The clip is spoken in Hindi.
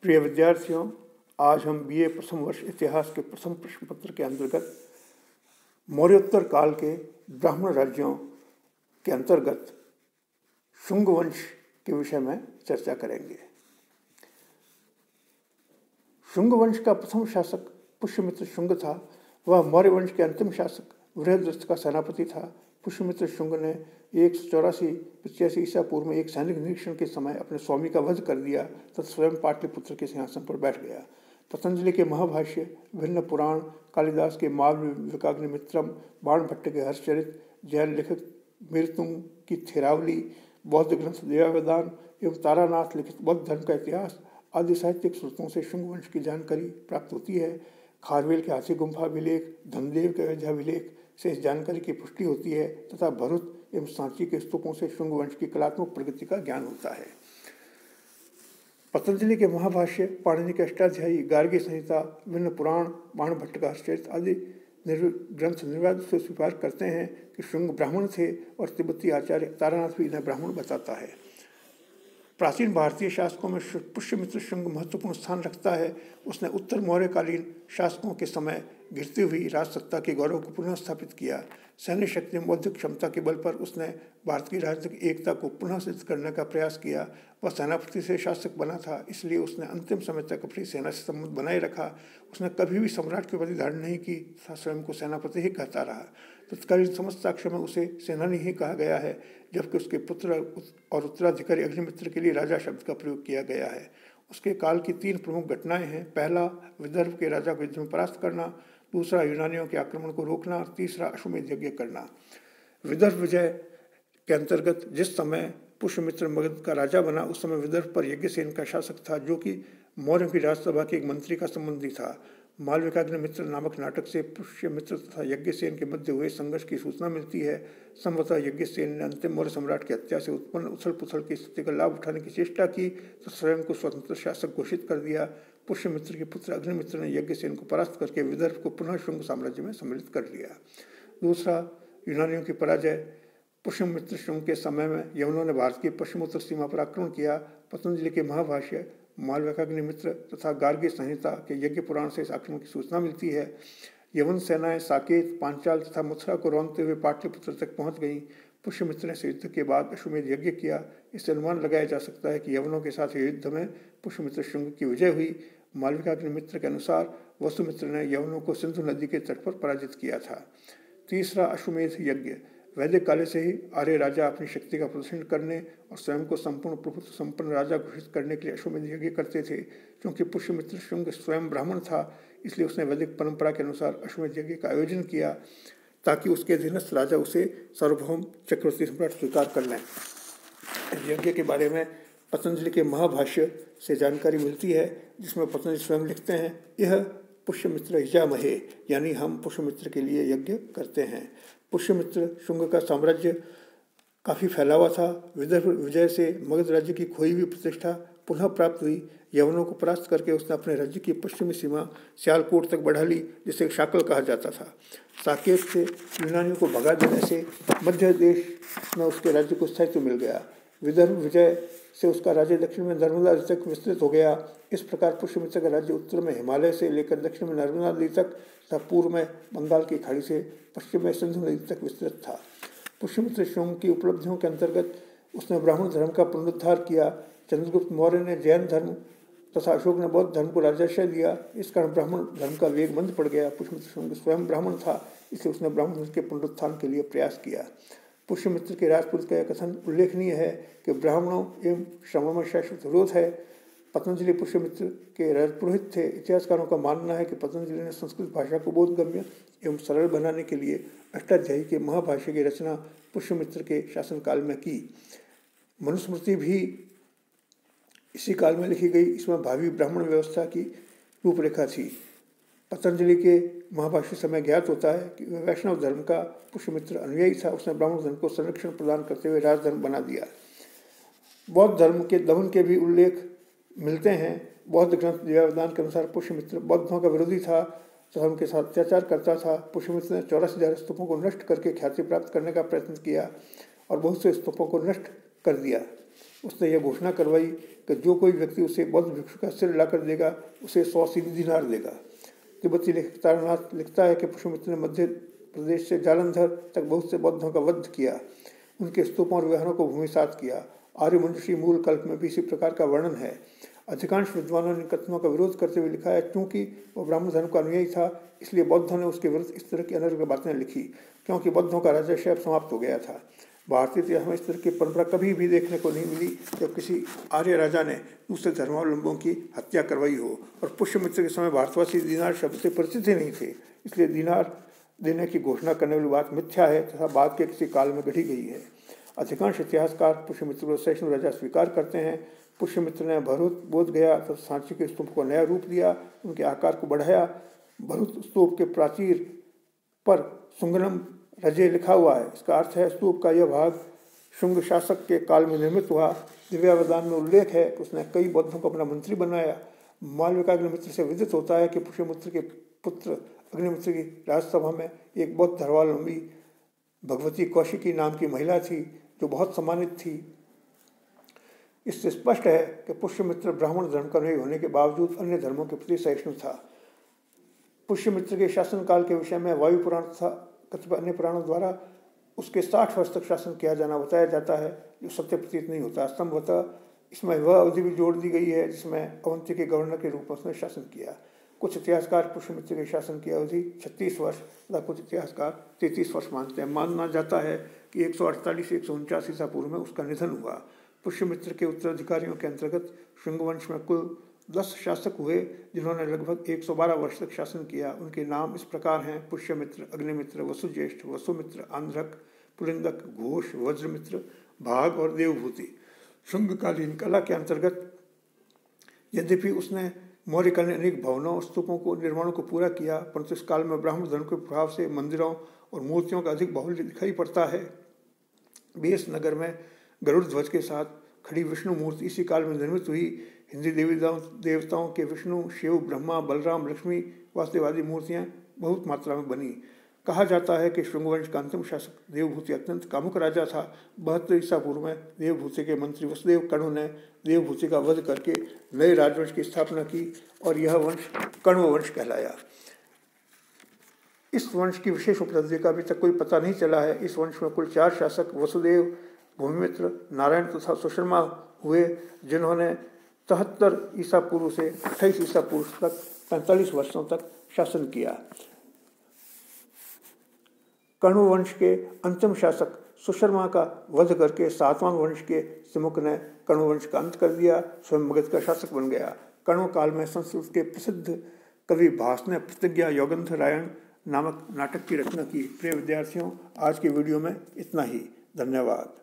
प्रिय विद्यार्थियों, आज हम बीए प्रथम वर्ष इतिहास के प्रथम प्रश्न पत्र के अंतर्गत मौर्योत्तर काल के ब्राह्मण राज्यों के अंतर्गत शुंग वंश के विषय में चर्चा करेंगे। शुंग वंश का प्रथम शासक पुष्यमित्र शुंग था। वह मौर्य वंश के अंतिम शासक बृहद्रथ का सेनापति था। पुष्यमित्र शुंग ने 184-85 ईसा पूर्व में एक सैनिक निरीक्षण के समय अपने स्वामी का वध कर दिया तथा स्वयं पाटलिपुत्र के सिंहासन पर बैठ गया। पतंजलि के महाभाष्य, भिन्न पुराण, कालिदास के मालविकाग्निमित्रम, बाणभट्ट के हर्षचरित, जैन लेखक मीरतुंग की थेरावली, बौद्ध ग्रंथ देवावदान एवं तारानाथ लिखित बौद्ध धर्म का इतिहास आदि साहित्यिक स्रोतों से शुंग वंश की जानकारी प्राप्त होती है। खारवेल के हाथी गुम्फा अभिलेख, धनदेव के अयोध्या अभिलेख से इस जानकारी की पुष्टि होती है तथा भरूच एवं सांची के स्तूपों से शुंग वंश की कलात्मक प्रगति का ज्ञान होता है। पतंजलि के महाभाष्य, पाणिनि के अष्टाध्यायी, गार्गी संहिता, भिन्न पुराण, बाणभट्ट का हर्षचरित आदि ग्रंथ निर्वाद से स्वीकार करते हैं कि शुंग ब्राह्मण थे और तिब्बती आचार्य तारानाथ भी इन्हें ब्राह्मण बताता है। प्राचीन भारतीय शासकों में पुष्यमित्र शुंग महत्वपूर्ण स्थान रखता है। उसने उत्तर मौर्यकालीन शासकों के समय गिरती हुई राजसत्ता के गौरव को पुनः स्थापित किया। सैन्य शक्ति में बौद्धिक क्षमता के बल पर उसने भारत की राजनीतिक एकता को पुनः सिद्ध करने का प्रयास किया। वह सेनापति से शासक बना था, इसलिए उसने अंतिम समय तक अपनी सेना से संबंध बनाए रखा। उसने कभी भी सम्राट की उपाधि धारण नहीं की तथा स्वयं को सेनापति ही कहता रहा। तत्कालीन समस्त साक्ष्य में उसे सेनानी ही कहा गया है, जबकि उसके पुत्र और उत्तराधिकारी अग्निमित्र के लिए राजा शब्द का प्रयोग किया गया है। उसके काल की 3 प्रमुख घटनाएं हैं। पहला, विदर्भ के राजा को युद्ध में परास्त करना। दूसरा, यूनानियों के आक्रमण को रोकना। और तीसरा, अश्वमेध यज्ञ करना। विदर्भ विजय के अंतर्गत जिस समय पुष्यमित्र मगध का राजा बना, उस समय विदर्भ पर यज्ञसेन का शासक था, जो कि मौर्यों की राजसभा के एक मंत्री का संबंधी था। मालविकाग्निमित्र नामक नाटक से पुष्यमित्र तथा यज्ञसेन के मध्य हुए संघर्ष की सूचना मिलती है। संभवतः यज्ञसेन ने अंतिम मौर्य सम्राट की हत्या से उत्पन्न उथल पुथल की स्थिति का लाभ उठाने की चेष्टा की तो स्वयं को स्वतंत्र शासक घोषित कर दिया। पुष्यमित्र के पुत्र अग्निमित्र ने यज्ञसेन को परास्त करके विदर्भ को पुनः शुंग साम्राज्य में सम्मिलित कर लिया। दूसरा, यूनानियों की पराजय। पुष्यमित्र शुंग के समय में यवनों ने भारत की पश्चिमोत्तर सीमा पर आक्रमण किया। पतंजलि के महाभाष्य, मालविकाग्निमित्र तथा गार्गी संहिता के यज्ञ पुराण से इस आक्रमण की सूचना मिलती है। यवन सेनाएं साकेत, पांचाल तथा मथुरा को रौंदते हुए पाटलिपुत्र तक पहुंच गईं। पुष्यमित्र ने युद्ध के बाद अश्वमेध यज्ञ किया। इससे अनुमान लगाया जा सकता है कि यवनों के साथ युद्ध में पुष्यमित्र शुंग की विजय हुई। मालविकाग्निमित्र के अनुसार वसुमित्र ने यवनों को सिंधु नदी के तट पर पराजित किया था। तीसरा, अश्वमेध यज्ञ। वैदिक काल से ही आर्य राजा अपनी शक्ति का प्रदर्शन करने और स्वयं को संपूर्ण प्रभुत्व संपन्न राजा घोषित करने के लिए अश्वमेध यज्ञ करते थे। क्योंकि पुष्यमित्र शुंग स्वयं ब्राह्मण था, इसलिए उसने वैदिक परंपरा के अनुसार अश्वमेध यज्ञ का आयोजन किया ताकि उसके अधीनस्थ राजा उसे सार्वभौम चक्रवर्ती सम्राट स्वीकार कर लें। यज्ञ के बारे में पतंजलि के महाभाष्य से जानकारी मिलती है, जिसमें पतंजलि स्वयं लिखते हैं, यह पुष्यमित्र यजामहे, यानी हम पुष्यमित्र के लिए यज्ञ करते हैं। पुष्यमित्र शुंग का साम्राज्य काफ़ी फैला हुआ था। विदर्भ विजय से मगध राज्य की खोई हुई प्रतिष्ठा पुनः प्राप्त हुई। यवनों को परास्त करके उसने अपने राज्य की पश्चिमी सीमा सियालकोट तक बढ़ा ली, जिसे शाकल कहा जाता था। साकेत से यूनानियों को भगा देने से मध्य देश में उसके राज्य को स्थायित्व मिल गया। विदर्भ विजय से उसका राज्य दक्षिण में नर्मदा नदी तक विस्तृत हो गया। इस प्रकार पुष्यमित्र का राज्य उत्तर में हिमालय से लेकर दक्षिण में नर्मदा नदी तक तथा पूर्व में बंगाल की खाड़ी से पश्चिम में सिंधु नदी तक विस्तृत था। पुष्यमित्र शुंग की उपलब्धियों के अंतर्गत उसने ब्राह्मण धर्म का पुनरुद्धार किया। चंद्रगुप्त मौर्य ने जैन धर्म तथा अशोक ने बौद्ध धर्म को राजाश्रय दिया। इस कारण ब्राह्मण धर्म का वेग मंद पड़ गया। पुष्यमित्र शुंग स्वयं ब्राह्मण था, इसलिए उसने ब्राह्मण धर्म के पुनरुत्थान के लिए प्रयास किया। पुष्यमित्र के राजपुरुष का यह कथन उल्लेखनीय है कि ब्राह्मणों एवं श्रमों में शाश्वत विरोध है। पतंजलि पुष्यमित्र के राजपुरोहित थे। इतिहासकारों का मानना है कि पतंजलि ने संस्कृत भाषा को बोधगम्य एवं सरल बनाने के लिए अष्टाध्यायी के महाभाष्य की रचना पुष्यमित्र के शासनकाल में की। मनुस्मृति भी इसी काल में लिखी गई। इसमें भावी ब्राह्मण व्यवस्था की रूपरेखा थी। पतंजलि के महाभाष्य समय ज्ञात होता है कि वैष्णव धर्म का पुष्यमित्र अनुयायी था। उसने ब्राह्मण धर्म को संरक्षण प्रदान करते हुए राजधर्म बना दिया। बौद्ध धर्म के दमन के भी उल्लेख मिलते हैं। बौद्ध ग्रंथ देवावदान के अनुसार पुष्यमित्र बौद्धों का विरोधी था, धर्म के साथ अत्याचार करता था। पुष्यमित्र ने 84,000 स्तूपों को नष्ट करके ख्याति प्राप्त करने का प्रयत्न किया और बहुत से स्तूपों को नष्ट कर दिया। उसने यह घोषणा करवाई कि जो कोई व्यक्ति उसे बौद्ध भिक्षु का सिर लाकर देगा उसे 100 सिद्धि दिनार देगा। तिब्बती लेखक तारानाथ लिखता है कि पुष्यमित्र ने मध्य प्रदेश से जालंधर तक बहुत से बौद्धों का वध किया, उनके स्तूपों और विहारों को भूमिसात किया। आर्यमंजुषी मूल कल्प में भी इसी प्रकार का वर्णन है। अधिकांश विद्वानों ने कथनों का विरोध करते हुए लिखा है, क्योंकि वह ब्राह्मण धर्म का अनुयायी था इसलिए बौद्धों ने उसके विरुद्ध इस तरह की अनर्गल बातें लिखी, क्योंकि बौद्धों का राजर्षय अब समाप्त हो गया था। भारतीय इतिहास में इस तरह की परंपरा कभी भी देखने को नहीं मिली जब किसी आर्य राजा ने दूसरे धर्मावलंबियों की हत्या करवाई हो। और पुष्यमित्र के समय भारतवासी दीनार शब्द से परिचित ही नहीं थे, इसलिए दीनार देने की घोषणा करने वाली बात मिथ्या है तथा बाद के किसी काल में गढ़ी गई है। अधिकांश इतिहासकार पुष्यमित्र को सहिष्णु राजा स्वीकार करते हैं। पुष्यमित्र ने भरूच, बोध गया तथा सांची के स्तूप को नया रूप दिया, उनके आकार को बढ़ाया। भरूच स्तूप के प्राचीर पर सुंगनम रजे लिखा हुआ है। इसका अर्थ है स्तूप का यह भाग शुंग शासक के काल में निर्मित हुआ। दिव्यावदान में उल्लेख है कि उसने कई बौद्धों को अपना मंत्री बनाया। मालविका अग्निमित्र से विदित होता है कि पुष्यमित्र के पुत्र अग्निमित्र की राजसभा में एक बौद्ध धर्मावलंबी भगवती कौशिकी नाम की महिला थी जो बहुत सम्मानित थी। इससे स्पष्ट है कि पुष्यमित्र ब्राह्मण धर्म का नहीं होने के बावजूद अन्य धर्मों के प्रति सहिष्णु था। पुष्यमित्र के शासनकाल के विषय में वायु पुराण तथा कतिपय अन्य पुराणों द्वारा उसके 60 वर्ष तक शासन किया जाना बताया जाता है, जो सत्य प्रतीत नहीं होता। संभवतः इसमें वह अवधि भी जोड़ दी गई है जिसमें अवंती के गवर्नर के रूप में उसने शासन किया। कुछ इतिहासकार पुष्यमित्र के शासन की अवधि 36 वर्ष तथा कुछ इतिहासकार 33 वर्ष मानते हैं। माना जाता है कि 148 से 149 ईसा पूर्व में उसका निधन हुआ। पुष्यमित्र के उत्तराधिकारियों के अंतर्गत शुंग वंश में कुल 10 शासक हुए जिन्होंने लगभग 112 वर्ष तक शासन किया। उनके नाम इस प्रकार हैं: पुष्यमित्र, अग्निमित्र, वसुज्येष्ठ, वसुमित्र, आंध्रक, पुलिंदक, घोष, वज्रमित्र, भाग और देवभूति। शुंगकालीन कला के अंतर्गत यद्यपि उसने मौर्यकाल ने अनेक भवनों और स्तूपों को निर्माणों को पूरा किया, परंतु इस काल में ब्राह्मण धर्म के प्रभाव से मंदिरों और मूर्तियों का अधिक बाहुल्य दिखाई पड़ता है। बेस नगर में गरुड़ ध्वज के साथ खड़ी विष्णु मूर्ति इसी काल में निर्मित हुई। हिंदी देवी देवताओं के विष्णु, शिव, ब्रह्मा, बलराम, लक्ष्मी, वासुदेव आदि मूर्तियाँ बहुत मात्रा में बनी। कहा जाता है कि शुंगवंश का अंतिम शासक देवभूति अत्यंत कामुक राजा था। 72 ईसा पूर्व में देवभूति के मंत्री वसुदेव कण्व ने देवभूति का वध करके नए राजवंश की स्थापना की और यह वंश कण्व वंश कहलाया। इस वंश की विशेष उपलब्धि का अभी तक कोई पता नहीं चला है। इस वंश में कुल 4 शासक वसुदेव, भूमिमित्र, नारायण तथा सुशर्मा हुए, जिन्होंने 73 ईसा पूर्व से 28 ईसा पूर्व तक 45 वर्षों तक शासन किया। कण्व वंश के अंतिम शासक सुशर्मा का वध करके 7वां वंश के सिमुक ने कण्व वंश का अंत कर दिया, स्वयं मगध का शासक बन गया। कण्व काल में संस्कृत के प्रसिद्ध कवि भास ने प्रतिज्ञा योगंधरायण नामक नाटक की रचना की। प्रिय विद्यार्थियों, आज के वीडियो में इतना ही। धन्यवाद।